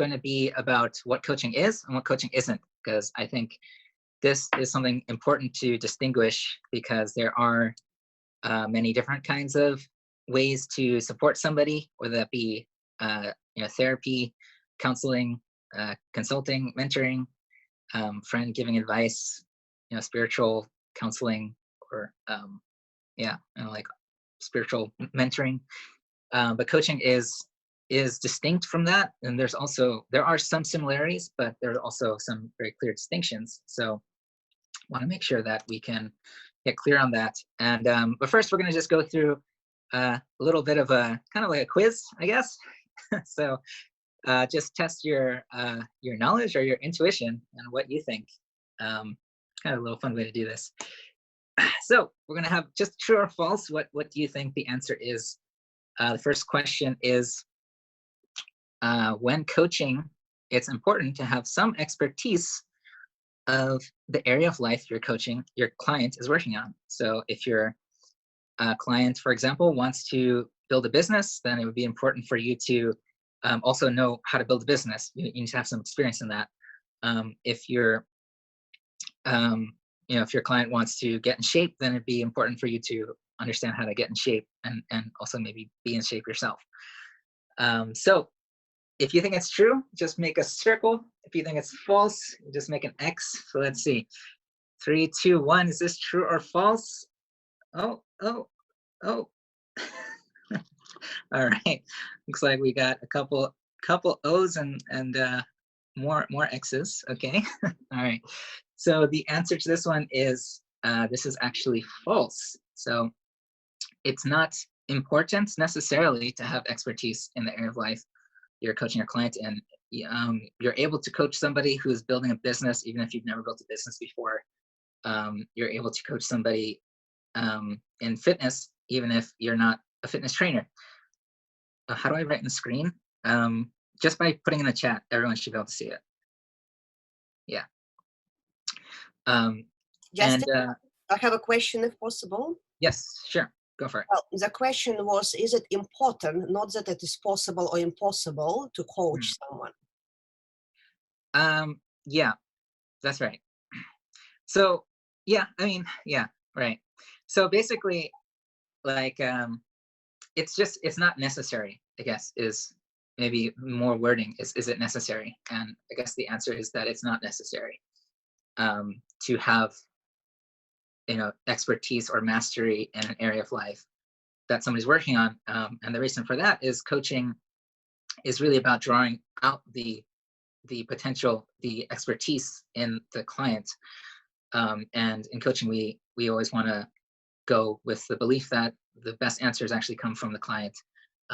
going to be about what coaching is and what coaching isn't, because I think this is something important to distinguish because there are many different kinds of ways to support somebody, whether that be therapy, counseling, consulting, mentoring, friend giving advice, spiritual counseling, or like spiritual mentoring. But coaching is distinct from that, and there are some similarities, but there are also some very clear distinctions. So want to make sure that we can get clear on that. And but first, we're going to just go through a little bit of a kind of like a quiz, I guess. So just test your knowledge or your intuition and what you think. Kind of a little fun way to do this. So we're going to have just true or false. What do you think the answer is? The first question is, when coaching, it's important to have some expertise of the area of life you're coaching your client is working on. So if your client, for example, wants to build a business, then it would be important for you to also know how to build a business. You need to have some experience in that. If your if your client wants to get in shape, then it'd be important for you to understand how to get in shape and also maybe be in shape yourself. So if you think it's true, just make a circle. If you think it's false, just make an X. So let's see. 3, 2, 1. Is this true or false? Oh. All right. Looks like we got a couple O's and more X's. Okay. All right. So the answer to this one is this is actually false. So it's not important necessarily to have expertise in the area of life you're coaching your client in. You're able to coach somebody who's building a business, even if you've never built a business before. You're able to coach somebody in fitness, even if you're not a fitness trainer. How do I write in the screen? Just by putting in the chat, everyone should be able to see it. Yeah. Justin, I have a question, if possible. Yes, sure. Go for it. Well, the question was, is it important, not that it is possible or impossible, to coach someone? Yeah, that's right. So, yeah, I mean, yeah, right. So basically, like, it's not necessary, I guess, is maybe more wording. Is it necessary? And I guess the answer is that it's not necessary to have, expertise or mastery in an area of life that somebody's working on. And the reason for that is coaching is really about drawing out the potential, the expertise in the client. And in coaching, we always want to go with the belief that the best answers actually come from the client,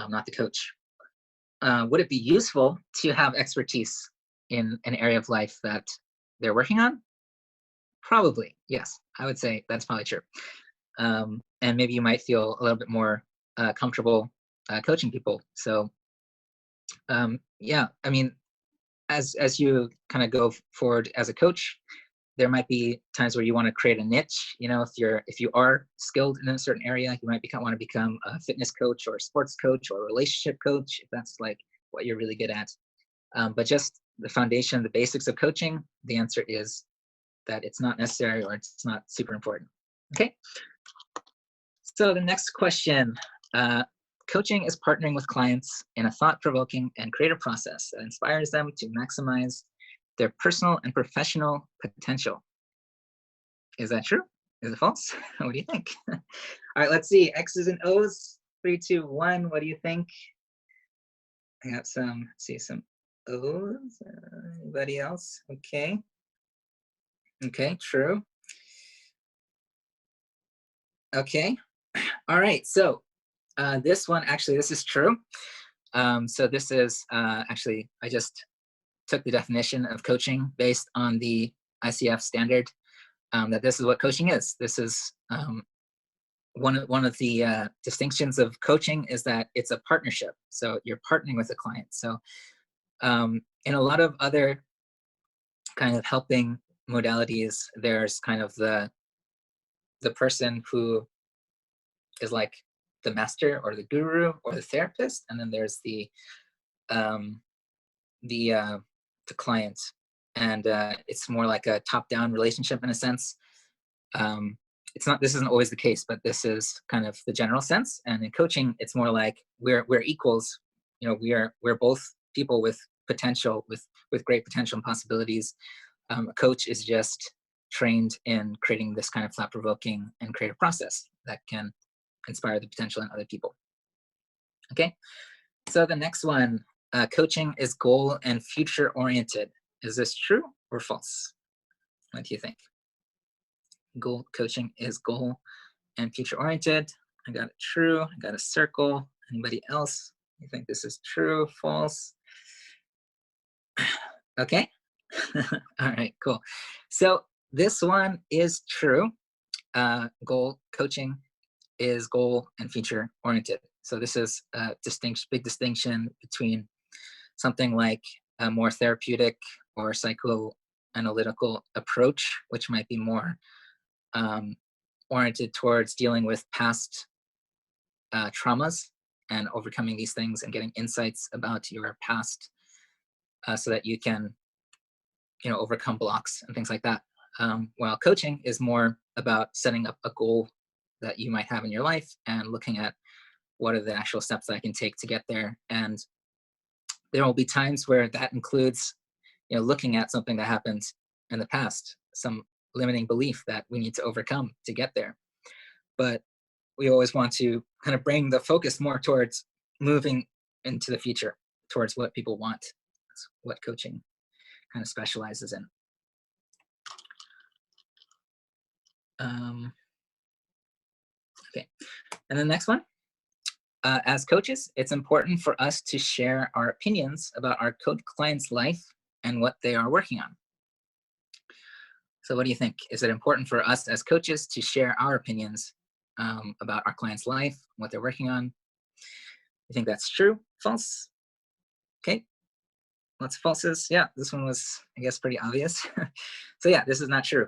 not the coach. Would it be useful to have expertise in an area of life that they're working on? Probably, yes. I would say that's probably true. And maybe you might feel a little bit more comfortable coaching people. So, yeah, I mean, as you kind of go forward as a coach, there might be times where you want to create a niche. If you are skilled in a certain area, you might want to become a fitness coach or a sports coach or a relationship coach, if that's like what you're really good at. But just the foundation, the basics of coaching, the answer is that it's not necessary or it's not super important. Okay. So the next question, coaching is partnering with clients in a thought-provoking and creative process that inspires them to maximize their personal and professional potential. Is that true? Is it false? What do you think? All right, let's see. X's and O's. 3, 2, 1. What do you think? I got some O's. Anybody else? Okay. Okay, true. Okay. All right. So this one, actually, this is true. So this is actually, I just took the definition of coaching based on the ICF standard, that this is what coaching is. This is one of the distinctions of coaching is that it's a partnership. So you're partnering with a client. So in a lot of other kind of helping modalities, there's kind of the person who is like the master or the guru or the therapist, and then there's the the client, and it's more like a top-down relationship in a sense. Um, it's not. This isn't always the case, but this is kind of the general sense. And in coaching, it's more like we're equals. You know, we're both people with potential, with great potential and possibilities. A coach is just trained in creating this kind of thought-provoking and creative process that can inspire the potential in other people. Okay, so the next one, coaching is goal and future oriented. Is this true or false? What do you think? Coaching is goal and future oriented. I got it true. I got a circle. Anybody else? You think this is true, false? Okay. All right, cool. So this one is true. Goal coaching is goal and future oriented. So this is a big distinction between something like a more therapeutic or psychoanalytical approach, which might be more oriented towards dealing with past traumas and overcoming these things and getting insights about your past, so that you can, overcome blocks and things like that. While coaching is more about setting up a goal that you might have in your life and looking at what are the actual steps that I can take to get there. And there will be times where that includes, looking at something that happened in the past, some limiting belief that we need to overcome to get there. But we always want to kind of bring the focus more towards moving into the future, towards what people want. That's what coaching kind of specializes in. Okay, and the next one. As coaches, it's important for us to share our opinions about our client's life and what they are working on. So what do you think? Is it important for us as coaches to share our opinions about our client's life, what they're working on? You think that's true? False? Okay, lots of falses. Yeah, this one was, I guess, pretty obvious. So yeah, this is not true.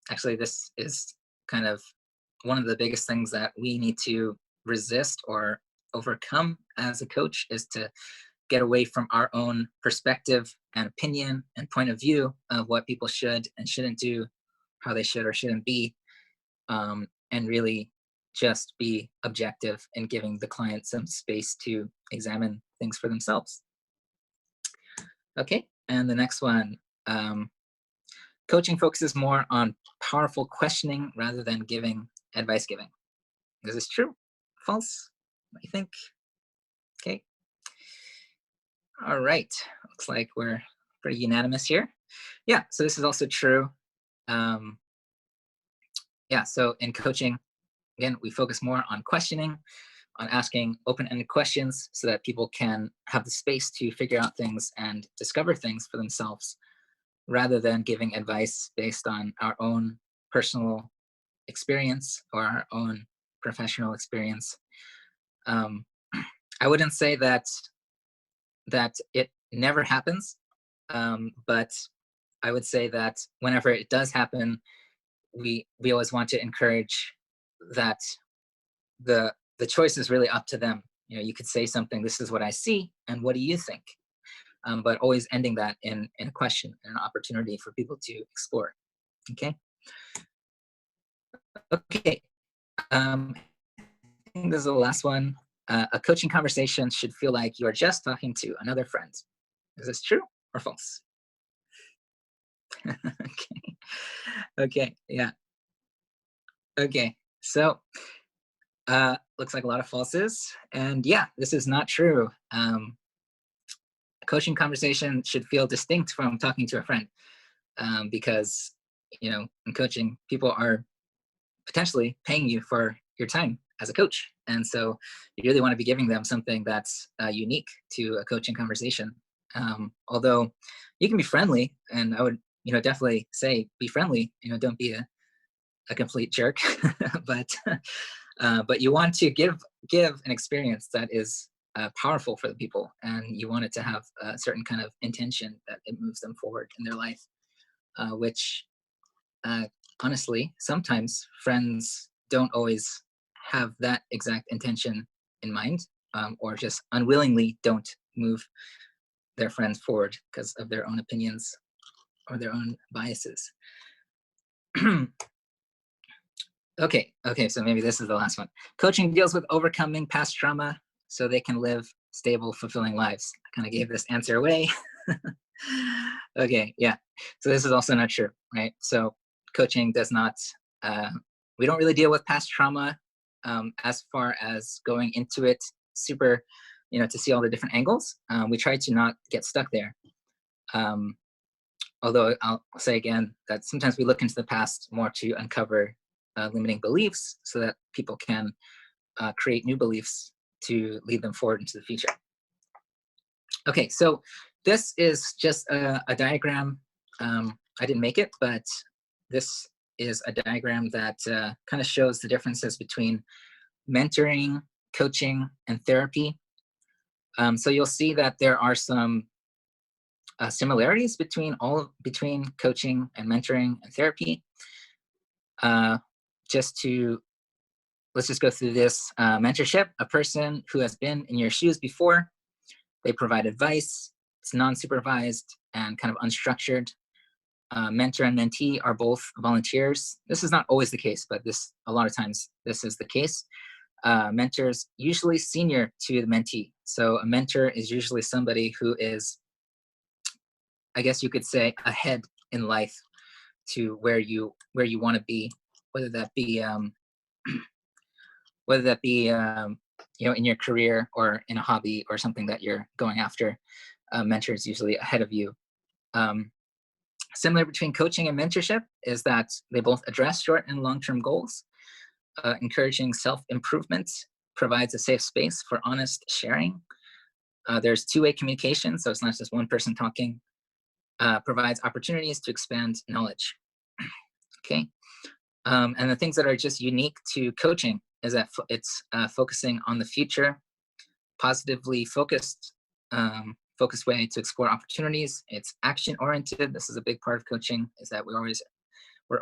Actually, this is kind of one of the biggest things that we need to resist or overcome as a coach, is to get away from our own perspective and opinion and point of view of what people should and shouldn't do, how they should or shouldn't be, and really just be objective and giving the client some space to examine things for themselves. Okay, and the next one, coaching focuses more on powerful questioning rather than advice giving. Is this true? False? What do you think? Okay. All right. Looks like we're pretty unanimous here. Yeah, so this is also true. Yeah, so in coaching, again, we focus more on questioning, on asking open-ended questions so that people can have the space to figure out things and discover things for themselves, rather than giving advice based on our own personal experience or our own professional experience. I wouldn't say that it never happens, but I would say that whenever it does happen, we always want to encourage that the choice is really up to them. You could say something, this is what I see, and what do you think? But always ending that in a question and an opportunity for people to explore. Okay. Okay. I think this is the last one. A coaching conversation should feel like you're just talking to another friend. Is this true or false? Okay. Okay. Yeah. Okay. So looks like a lot of falses. And yeah, this is not true. A coaching conversation should feel distinct from talking to a friend, because, in coaching, people are potentially paying you for your time as a coach. And so you really want to be giving them something that's unique to a coaching conversation. Although you can be friendly, and I would, definitely say be friendly, don't be a complete jerk, but you want to give an experience that is powerful for the people, and you want it to have a certain kind of intention that it moves them forward in their life, which honestly, sometimes friends don't always have that exact intention in mind, or just unwillingly don't move their friends forward because of their own opinions or their own biases. Okay, so maybe this is the last one. Coaching deals with overcoming past trauma so they can live stable, fulfilling lives. I kind of gave this answer away. Okay, yeah. So this is also not true, right? So coaching does not, we don't really deal with past trauma as far as going into it super, to see all the different angles. We try to not get stuck there. Although I'll say again that sometimes we look into the past more to uncover limiting beliefs so that people can create new beliefs to lead them forward into the future. Okay, so this is just a diagram. I didn't make it, but this is a diagram that kind of shows the differences between mentoring, coaching, and therapy. So you'll see that there are some similarities between coaching and mentoring and therapy. Let's just go through this. Mentorship, a person who has been in your shoes before, they provide advice, it's non-supervised and kind of unstructured. Mentor and mentee are both volunteers. This is not always the case, but a lot of times this is the case. Mentors usually senior to the mentee. So a mentor is usually somebody who is, I guess you could say, ahead in life to where you want to be, whether that be in your career or in a hobby or something that you're going after. Mentor is usually ahead of you. Similar between coaching and mentorship is that they both address short and long-term goals. Encouraging self-improvement provides a safe space for honest sharing. There's two-way communication, so it's not just one person talking. Provides opportunities to expand knowledge. Okay, and the things that are just unique to coaching is that it's focusing on the future, positively focused way to explore opportunities. It's action-oriented. This is a big part of coaching, is that we're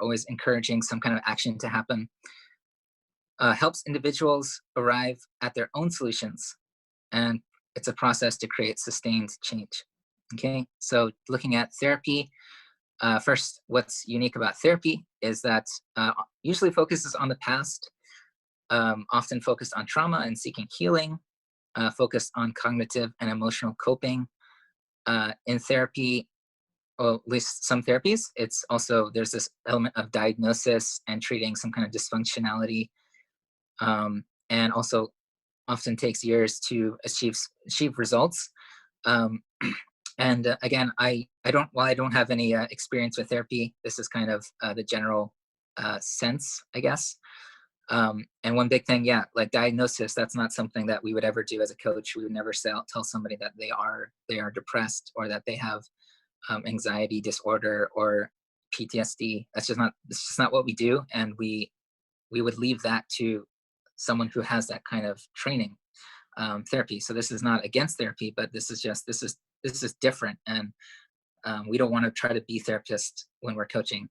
always encouraging some kind of action to happen. Helps individuals arrive at their own solutions, and it's a process to create sustained change. Okay, so looking at therapy, first, what's unique about therapy is that usually focuses on the past, often focused on trauma and seeking healing, focused on cognitive and emotional coping. In therapy, or at least some therapies, there's this element of diagnosis and treating some kind of dysfunctionality, and also often takes years to achieve results. And again, while I don't have any experience with therapy, this is kind of the general sense, I guess. And one big thing, like diagnosis, that's not something that we would ever do as a coach. We would never tell somebody that they are depressed or that they have anxiety disorder or PTSD. That's just not what we do, and we would leave that to someone who has that kind of training. Therapy. So this is not against therapy, but this is different, and we don't want to try to be therapists when we're coaching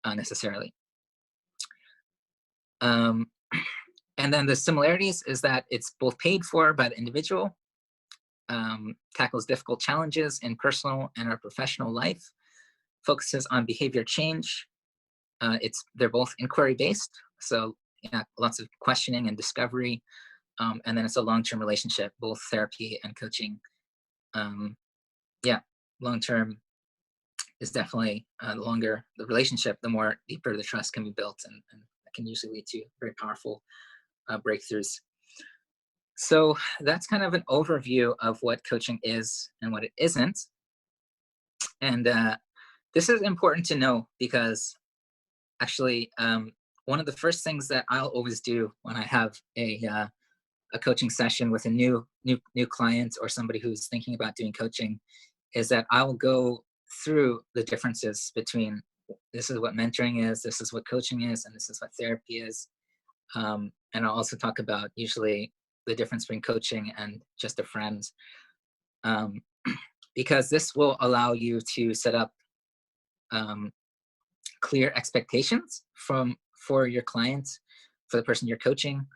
necessarily. And then the similarities is that it's both paid for by the individual, tackles difficult challenges in personal and our professional life, focuses on behavior change. They're both inquiry based, so lots of questioning and discovery. And then it's a long-term relationship, both therapy and coaching. Long-term is definitely the longer the relationship, the more deeper the trust can be built, and that can usually lead to very powerful breakthroughs. So that's kind of an overview of what coaching is and what it isn't. And this is important to know because actually one of the first things that I'll always do when I have a coaching session with a new client or somebody who's thinking about doing coaching is that I will go through the differences between this is what mentoring is, this is what coaching is, and this is what therapy is. And I'll also talk about usually the difference between coaching and just a friend, because this will allow you to set up clear expectations for your clients, for the person you're coaching,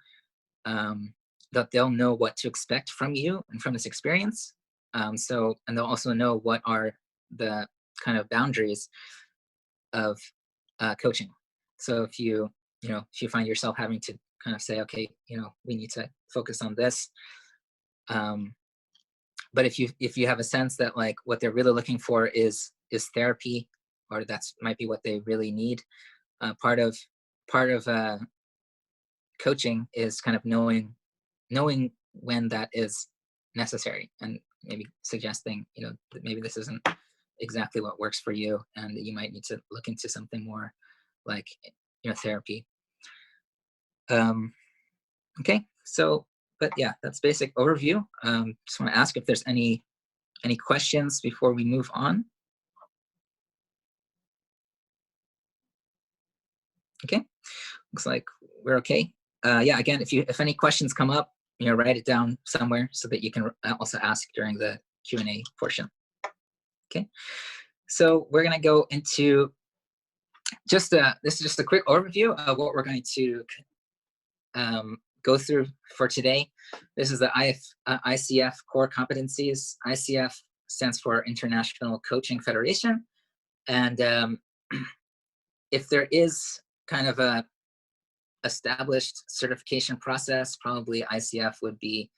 that they'll know what to expect from you and from this experience. So, and they'll also know what are the kind of boundaries of coaching. So if you find yourself having to kind of say, okay, we need to focus on this. Um, but if you have a sense that like what they're really looking for is therapy, or that's might be what they really need. Part of coaching is kind of knowing when that is necessary, and maybe suggesting that maybe this isn't exactly what works for you, and that you might need to look into something more like therapy. um, okay, so but yeah, that's basic overview. Just want to ask if there's any questions before we move on. Okay, looks like we're okay. Yeah, again, if any questions come up, write it down somewhere so that you can also ask during the Q&A portion. Okay, so we're gonna go into this is just a quick overview of what we're going to go through for today. This is the ICF core competencies. ICF stands for International Coaching Federation, and if there is kind of a established certification process, probably ICF would be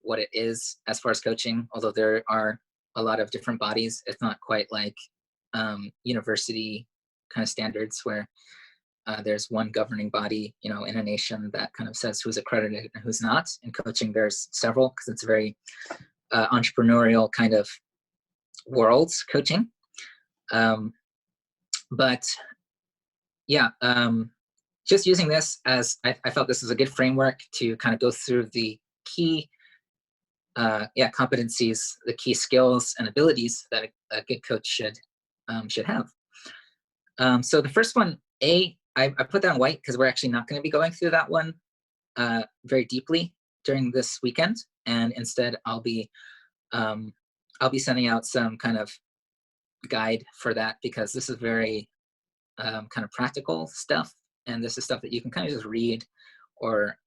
what it is as far as coaching, although there are a lot of different bodies. It's not quite like university kind of standards where there's one governing body, in a nation that kind of says who's accredited and who's not. In coaching, there's several, because it's a very entrepreneurial kind of world, coaching. But yeah, just using this as I felt this is a good framework to kind of go through the key competencies, the key skills and abilities that a good coach should have. So the first one, I put that in white because we're actually not going to be going through that one very deeply during this weekend, and instead I'll be sending out some kind of guide for that, because this is very kind of practical stuff, and this is stuff that you can kind of just read or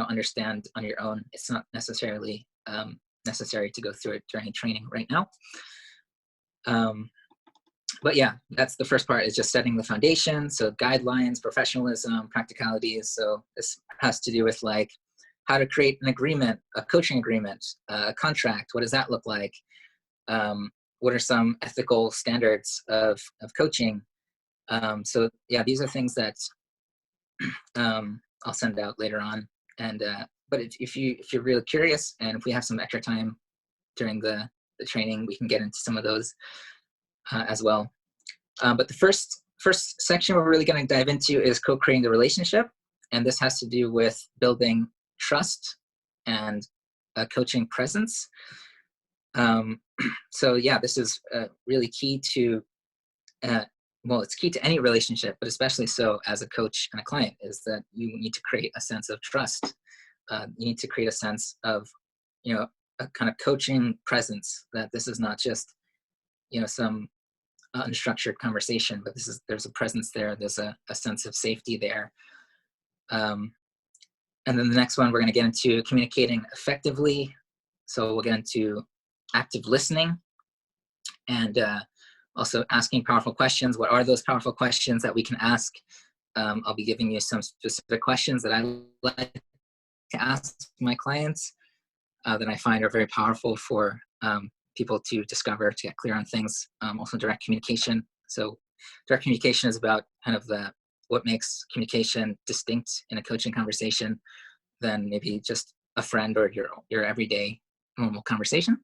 understand on your own. It's not necessarily necessary to go through it during training right now. But yeah, that's the first part, is just setting the foundation. So guidelines, professionalism, practicalities. So this has to do with like how to create an agreement, a coaching agreement, a contract. What does that look like? What are some ethical standards of coaching? So yeah, these are things that I'll send out later on. And but if you're really curious, and if we have some extra time during the training, we can get into some of those as well. But the first section we're really going to dive into is co-creating the relationship, and this has to do with building trust and a coaching presence. So yeah, this is really key to well, it's key to any relationship, but especially so as a coach and a client, is that you need to create a sense of trust. You need to create a sense of, a kind of coaching presence, that this is not just, some unstructured conversation, but there's a presence there. There's a sense of safety there. And then the next one, we're going to get into communicating effectively. So we'll get into active listening, and also asking powerful questions. What are those powerful questions that we can ask? I'll be giving you some specific questions that I like to ask my clients that I find are very powerful for people to discover, to get clear on things. Also direct communication. So direct communication is about kind of what makes communication distinct in a coaching conversation than maybe just a friend or your everyday normal conversation.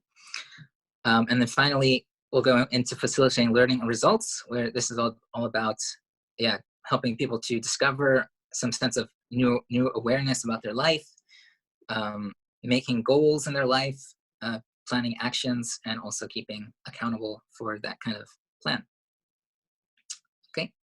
And then finally, we'll go into facilitating learning and results, where this is all about helping people to discover some sense of new awareness about their life, making goals in their life, planning actions, and also keeping accountable for that kind of plan. Okay,